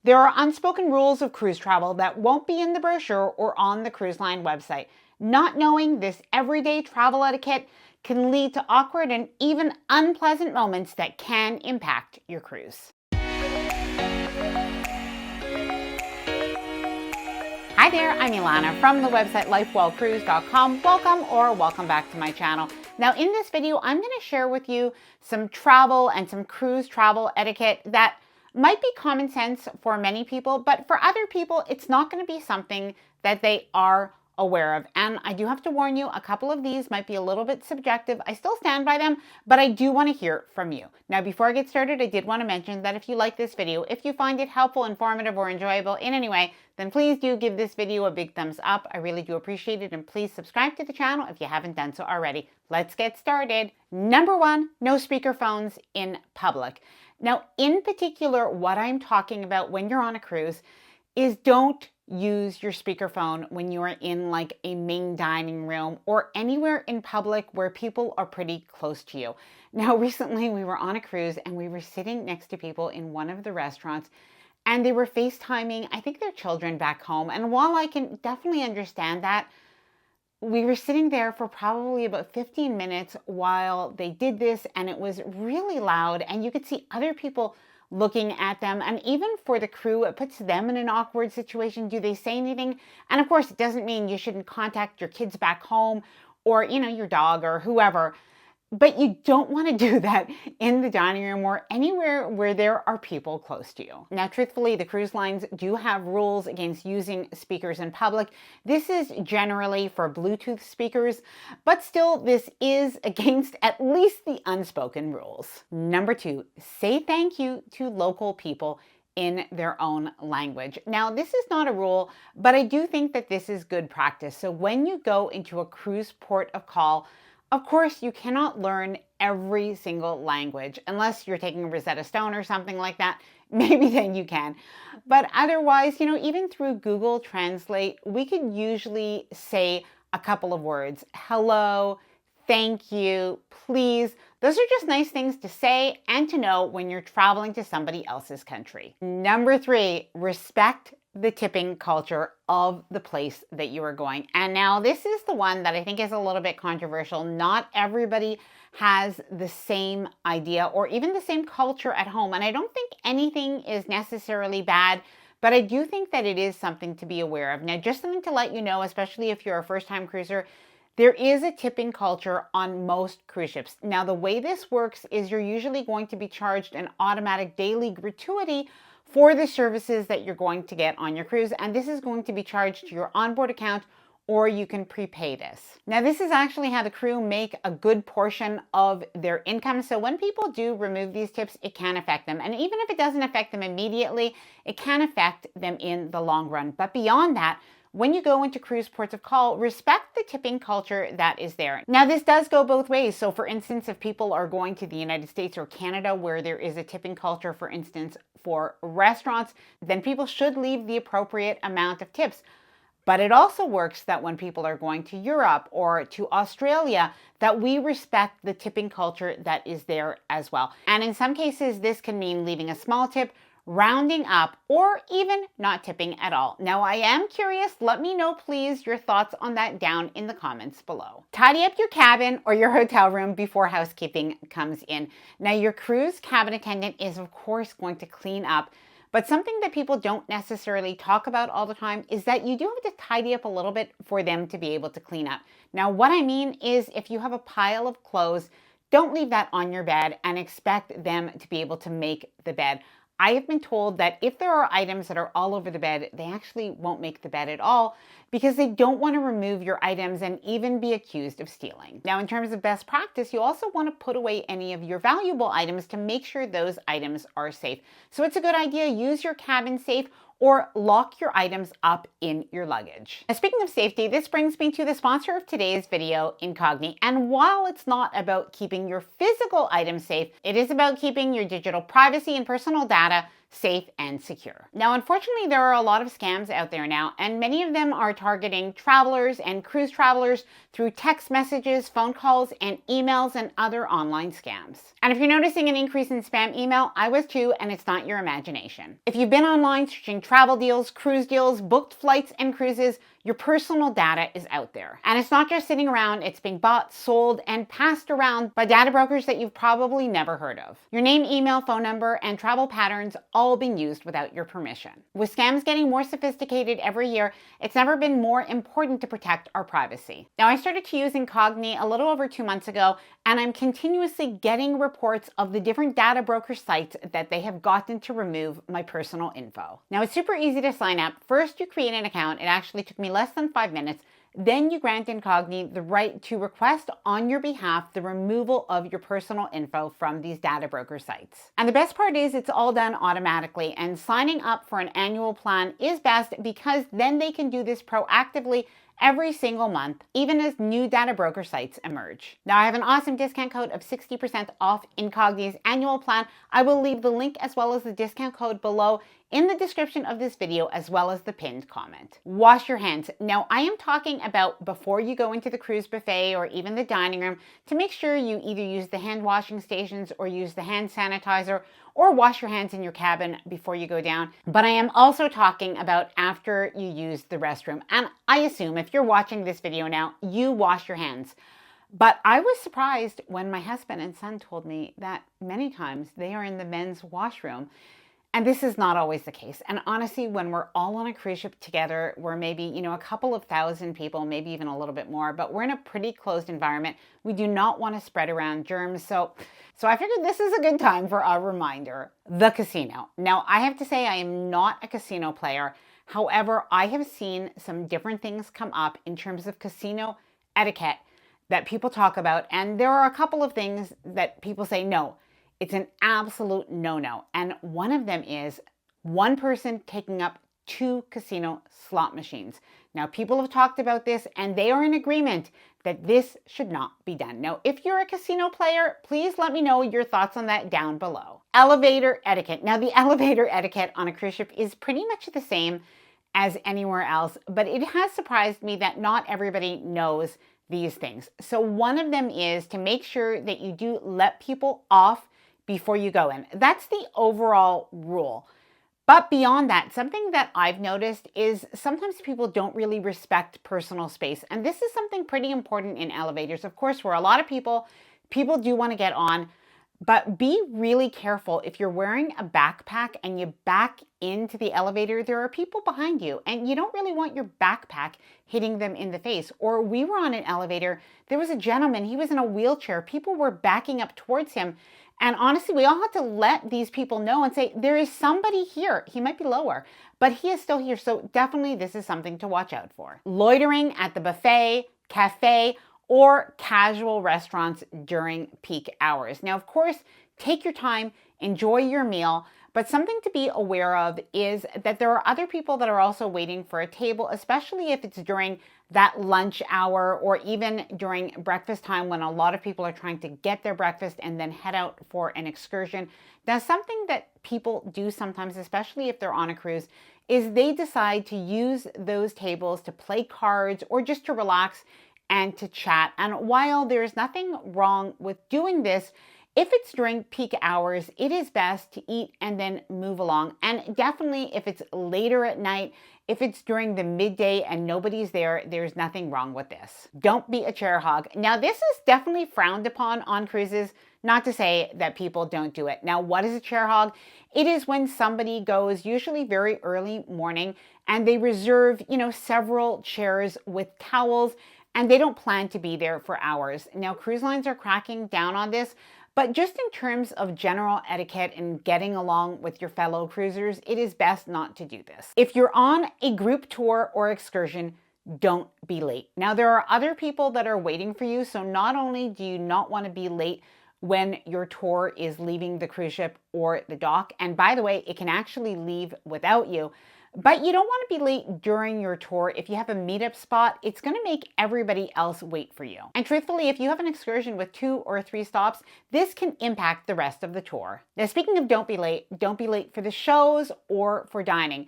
There are unspoken rules of cruise travel that won't be in the brochure or on the cruise line website. Not knowing this everyday travel etiquette can lead to awkward and even unpleasant moments that can impact your cruise. Hi there, I'm Ilana from the website lifewellcruise.com. Welcome back to my channel. Now in this video, I'm going to share with you some travel and some cruise travel etiquette that might be common sense for many people, but for other people, it's not going to be something that they are aware of. And I do have to warn you, a couple of these might be a little bit subjective. I still stand by them, but I do want to hear from you. Now, before I get started, I did want to mention that if you like this video, if you find it helpful, informative, or enjoyable in any way, then please do give this video a big thumbs up. I really do appreciate it. And please subscribe to the channel if you haven't done so already. Let's get started. Number one, no speakerphones in public. Now, in particular, what I'm talking about when you're on a cruise is don't use your speakerphone when you are in like a main dining room or anywhere in public where people are pretty close to you. Now, recently we were on a cruise and we were sitting next to people in one of the restaurants and they were FaceTiming, I think, their children back home. And while I can definitely understand that, we were sitting there for probably about 15 minutes while they did this, and it was really loud, and you could see other people looking at them. And even for the crew, it puts them in an awkward situation. Do they say anything? And of course, it doesn't mean you shouldn't contact your kids back home or, your dog or whoever. But you don't want to do that in the dining room or anywhere where there are people close to you. Now, truthfully, the cruise lines do have rules against using speakers in public. This is generally for Bluetooth speakers, but still, this is against at least the unspoken rules. Number two, say thank you to local people in their own language. Now, this is not a rule, but I do think that this is good practice. So when you go into a cruise port of call, of course, you cannot learn every single language unless you're taking a Rosetta Stone or something like that. Maybe then you can. But otherwise, even through Google Translate, we could usually say a couple of words. Hello, thank you, please. Those are just nice things to say and to know when you're traveling to somebody else's country. Number three, respect the tipping culture of the place that you are going. And now this is the one that I think is a little bit controversial. Not everybody has the same idea or even the same culture at home. And I don't think anything is necessarily bad, but I do think that it is something to be aware of. Now, just something to let you know, especially if you're a first-time cruiser, there is a tipping culture on most cruise ships. Now, the way this works is you're usually going to be charged an automatic daily gratuity for the services that you're going to get on your cruise. And this is going to be charged to your onboard account, or you can prepay this. Now, this is actually how the crew make a good portion of their income. So when people do remove these tips, it can affect them. And even if it doesn't affect them immediately, it can affect them in the long run. But beyond that, when you go into cruise ports of call, respect the tipping culture that is there. Now, this does go both ways. So for instance, if people are going to the United States or Canada where there is a tipping culture, for instance, for restaurants, then people should leave the appropriate amount of tips. But it also works that when people are going to Europe or to Australia, that we respect the tipping culture that is there as well. And in some cases, this can mean leaving a small tip, rounding up, or even not tipping at all. Now, I am curious. Let me know, please, your thoughts on that down in the comments below. Tidy up your cabin or your hotel room before housekeeping comes in. Now, your cruise cabin attendant is, of course, going to clean up. But something that people don't necessarily talk about all the time is that you do have to tidy up a little bit for them to be able to clean up. Now, what I mean is if you have a pile of clothes, don't leave that on your bed and expect them to be able to make the bed. I have been told that if there are items that are all over the bed, they actually won't make the bed at all because they don't want to remove your items and even be accused of stealing. Now, in terms of best practice, you also want to put away any of your valuable items to make sure those items are safe. So it's a good idea, use your cabin safe or lock your items up in your luggage. Now, speaking of safety, this brings me to the sponsor of today's video, Incogni. And while it's not about keeping your physical items safe, it is about keeping your digital privacy and personal data safe and secure. Now, unfortunately, there are a lot of scams out there now, and many of them are targeting travelers and cruise travelers through text messages, phone calls, and emails and other online scams. And if you're noticing an increase in spam email, I was too, and it's not your imagination. If you've been online searching travel deals, cruise deals, booked flights and cruises, your personal data is out there. And it's not just sitting around, it's being bought, sold, and passed around by data brokers that you've probably never heard of. Your name, email, phone number, and travel patterns all being used without your permission. With scams getting more sophisticated every year, it's never been more important to protect our privacy. Now, I started to use Incogni a little over 2 months ago, and I'm continuously getting reports of the different data broker sites that they have gotten to remove my personal info. Now, it's super easy to sign up. First, you create an account. It actually took me less than 5 minutes. Then you grant Incogni the right to request on your behalf the removal of your personal info from these data broker sites. And the best part is it's all done automatically, and signing up for an annual plan is best because then they can do this proactively every single month, even as new data broker sites emerge. Now, I have an awesome discount code of 60% off Incogni's annual plan. I will leave the link as well as the discount code below in the description of this video, as well as the pinned comment. Wash your hands. Now, I am talking about before you go into the cruise buffet or even the dining room, to make sure you either use the hand washing stations or use the hand sanitizer, or wash your hands in your cabin before you go down. But I am also talking about after you use the restroom. And I assume if you're watching this video now, you wash your hands. But I was surprised when my husband and son told me that many times they are in the men's washroom. And this is not always the case. And honestly, when we're all on a cruise ship together, we're maybe, a couple of thousand people, maybe even a little bit more, but we're in a pretty closed environment. We do not want to spread around germs. So I figured this is a good time for a reminder. The casino. Now, I have to say I am not a casino player. However, I have seen some different things come up in terms of casino etiquette that people talk about. And there are a couple of things that people say, no, it's an absolute no-no. And one of them is one person taking up 2 casino slot machines. Now, people have talked about this and they are in agreement that this should not be done. Now, if you're a casino player, please let me know your thoughts on that down below. Elevator etiquette. Now, the elevator etiquette on a cruise ship is pretty much the same as anywhere else, but it has surprised me that not everybody knows these things. So one of them is to make sure that you do let people off before you go in. That's the overall rule. But beyond that, something that I've noticed is sometimes people don't really respect personal space. And this is something pretty important in elevators. Of course, where a lot of people do want to get on, but be really careful. If you're wearing a backpack and you back into the elevator, there are people behind you and you don't really want your backpack hitting them in the face. Or we were on an elevator, there was a gentleman, he was in a wheelchair, people were backing up towards him. And honestly, we all had to let these people know and say, there is somebody here. He might be lower, but he is still here. So definitely this is something to watch out for. Loitering at the buffet, cafe, or casual restaurants during peak hours. Now, of course, take your time, enjoy your meal, but something to be aware of is that there are other people that are also waiting for a table, especially if it's during that lunch hour or even during breakfast time when a lot of people are trying to get their breakfast and then head out for an excursion. Now, something that people do sometimes, especially if they're on a cruise, is they decide to use those tables to play cards or just to relax and to chat. And while there's nothing wrong with doing this, if it's during peak hours, it is best to eat and then move along. And definitely if it's later at night, if it's during the midday and nobody's there, there's nothing wrong with this. Don't be a chair hog. Now, this is definitely frowned upon on cruises, not to say that people don't do it. Now, what is a chair hog? It is when somebody goes, usually very early morning, and they reserve, several chairs with towels, and they don't plan to be there for hours. Now, cruise lines are cracking down on this, but just in terms of general etiquette and getting along with your fellow cruisers, it is best not to do this. If you're on a group tour or excursion, don't be late. Now, there are other people that are waiting for you, so not only do you not want to be late when your tour is leaving the cruise ship or the dock. And by the way, it can actually leave without you. But you don't want to be late during your tour. If you have a meetup spot, it's going to make everybody else wait for you. And truthfully, if you have an excursion with 2 or 3 stops, this can impact the rest of the tour. Now, speaking of don't be late for the shows or for dining.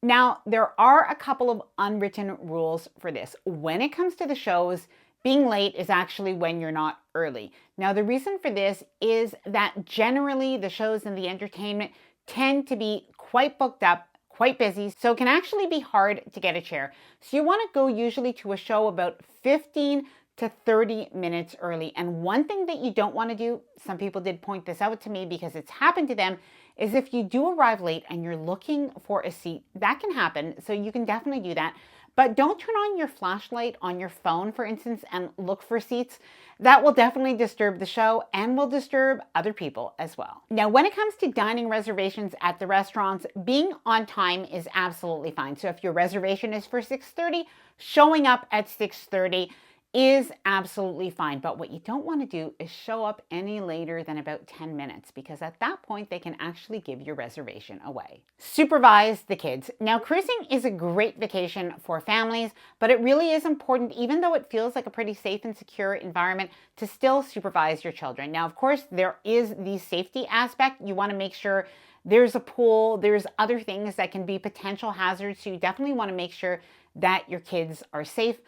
Now, there are a couple of unwritten rules for this. When it comes to the shows, being late is actually when you're not early. Now, the reason for this is that generally the shows and the entertainment tend to be quite booked up, quite busy, so it can actually be hard to get a chair. So you want to go usually to a show about 15 to 30 minutes early. And one thing that you don't want to do, some people did point this out to me because it's happened to them, is if you do arrive late and you're looking for a seat, that can happen. So you can definitely do that. But don't turn on your flashlight on your phone, for instance, and look for seats. That will definitely disturb the show and will disturb other people as well. Now, when it comes to dining reservations at the restaurants, being on time is absolutely fine. So if your reservation is for 6:30, showing up at 6:30 is absolutely fine. But what you don't want to do is show up any later than about 10 minutes, because at that point they can actually give your reservation away. Supervise the kids. Now, cruising is a great vacation for families, but it really is important, even though it feels like a pretty safe and secure environment, to still supervise your children. Now, of course, there is the safety aspect. You want to make sure there's a pool, there's other things that can be potential hazards. So you definitely want to make sure that your kids are safe.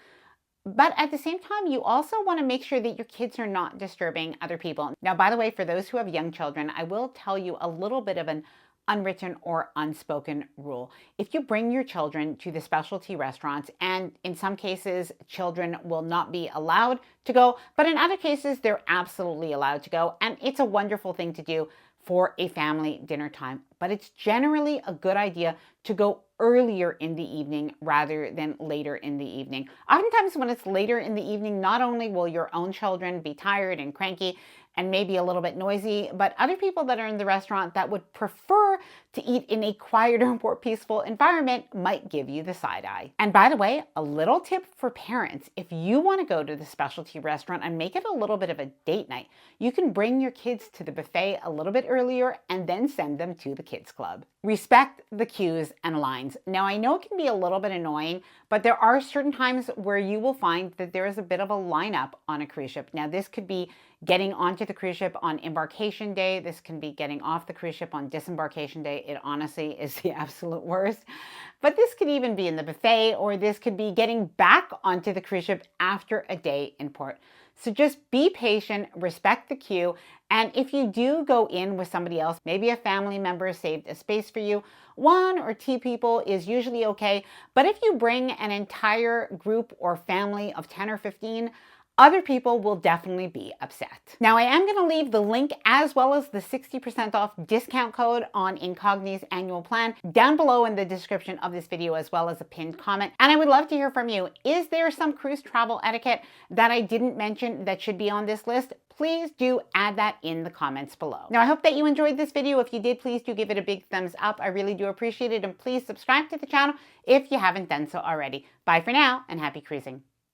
But at the same time, you also want to make sure that your kids are not disturbing other people. Now, by the way, for those who have young children, I will tell you a little bit of an unwritten or unspoken rule. If you bring your children to the specialty restaurants, and in some cases, children will not be allowed to go, but in other cases, they're absolutely allowed to go. And it's a wonderful thing to do for a family dinner time. But it's generally a good idea to go earlier in the evening rather than later in the evening. Oftentimes when it's later in the evening, not only will your own children be tired and cranky and maybe a little bit noisy, but other people that are in the restaurant that would prefer to eat in a quieter, more peaceful environment might give you the side eye. And by the way, a little tip for parents: if you want to go to the specialty restaurant and make it a little bit of a date night, you can bring your kids to the buffet a little bit earlier and then send them to the kids club. Respect the queues and lines. Now, I know it can be a little bit annoying, but there are certain times where you will find that there is a bit of a lineup on a cruise ship. Now, this could be getting onto the cruise ship on embarkation day. This can be getting off the cruise ship on disembarkation day. It honestly is the absolute worst. But this could even be in the buffet, or this could be getting back onto the cruise ship after a day in port. So just be patient, respect the queue, and if you do go in with somebody else, maybe a family member saved a space for you, 1 or 2 people is usually okay. But if you bring an entire group or family of 10 or 15, other people will definitely be upset. Now, I am going to leave the link as well as the 60% off discount code on Incogni's annual plan down below in the description of this video, as well as a pinned comment. And I would love to hear from you. Is there some cruise travel etiquette that I didn't mention that should be on this list? Please do add that in the comments below. Now, I hope that you enjoyed this video. If you did, please do give it a big thumbs up. I really do appreciate it. And please subscribe to the channel if you haven't done so already. Bye for now, and happy cruising.